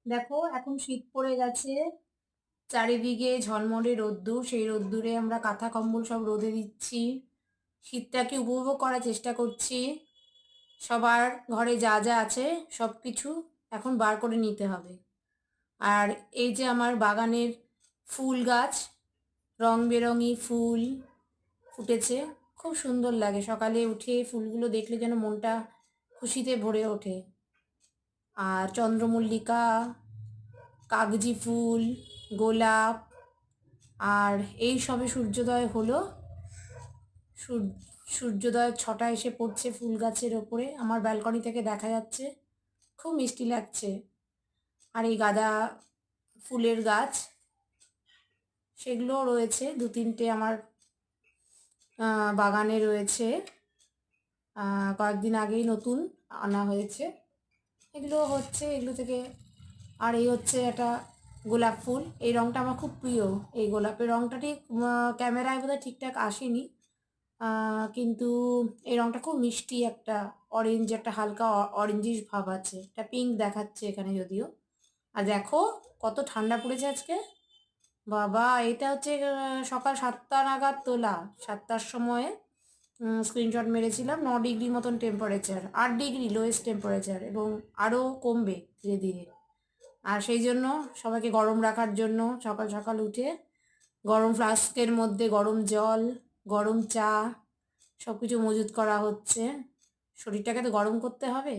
দেখো এখন শীত পড়ে গেছে, চারিদিকে ঝলমলে রোদ্দুর। সেই রোদ্দুরে আমরা কাঁথা কম্বল সব রোদে দিচ্ছি, শীতটাকে উপভোগ করার চেষ্টা করছি। সবার ঘরে যা যা আছে সব কিছু এখন বার করে নিতে হবে। আর এই যে আমার বাগানের ফুল গাছ, রং বেরঙি ফুল ফুটেছে, খুব সুন্দর লাগে। সকালে উঠে ফুলগুলো দেখলে যেন মনটা খুশিতে ভরে ওঠে। আর চন্দ্রমল্লিকা, কাগজি ফুল, গোলাপ, আর এই সবে সূর্যোদয় হলো। সূর্যোদয়ের ছটা এসে পড়ছে ফুল গাছের ওপরে, আমার ব্যালকনি থেকে দেখা যাচ্ছে, খুব মিষ্টি লাগছে। আর এই গাঁদা ফুলের গাছ, সেগুলোও রয়েছে দু তিনটে আমার বাগানে রয়েছে। কয়েকদিন আগেই নতুন আনা হয়েছে, এগুলো হচ্ছে এগুলো থেকে। আর এই হচ্ছে একটা গোলাপ ফুল, এই রঙটা আমার খুব প্রিয়। এই গোলাপের রঙটা ঠিক ক্যামেরায় বোধহয় ঠিকঠাক আসেনি, কিন্তু এই রঙটা খুব মিষ্টি, একটা অরেঞ্জ, একটা হালকা অরেঞ্জিশ ভাব আছে। এটা পিঙ্ক দেখাচ্ছে এখানে যদিও। আর দেখো কত ঠান্ডা পড়েছে আজকে, বাবা! এটা হচ্ছে সকাল 7টা নাগাদ তোলা, 7টার সময়ে স্ক্রিনশট মেরেছিলাম। 9 ডিগ্রি মতন টেম্পারেচার, 8 ডিগ্রি লোয়েস্ট টেম্পারেচার, এবং আরও কমবে ধীরে ধীরে। আর সেই জন্য সবাইকে গরম রাখার জন্য সকাল সকাল উঠে গরম ফ্লাস্কের মধ্যে গরম জল, গরম চা সব কিছু মজুত করা হচ্ছে। শরীরটাকে তো গরম করতে হবে।